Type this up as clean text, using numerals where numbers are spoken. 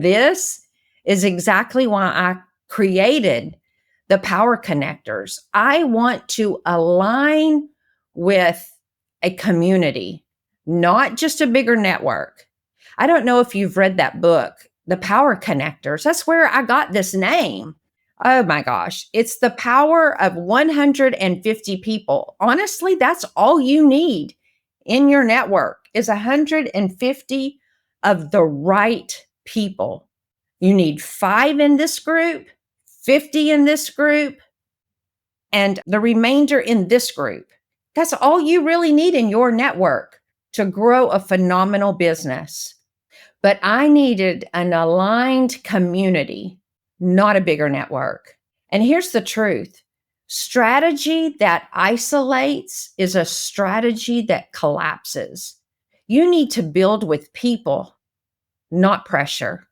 This is exactly why I created the power connectors. I want to align with a community, not just a bigger network. I don't know if you've read that book, The Power Connectors. That's where I got this name. Oh my gosh. It's the power of 150 people. Honestly, that's all you need in your network is 150 of the right people. You need 5 in this group, 50 in this group, and the remainder in this group. That's all you really need in your network to grow a phenomenal business. But I needed an aligned community, not a bigger network. And here's the truth. Strategy that isolates is a strategy that collapses. You need to build with people, not pressure.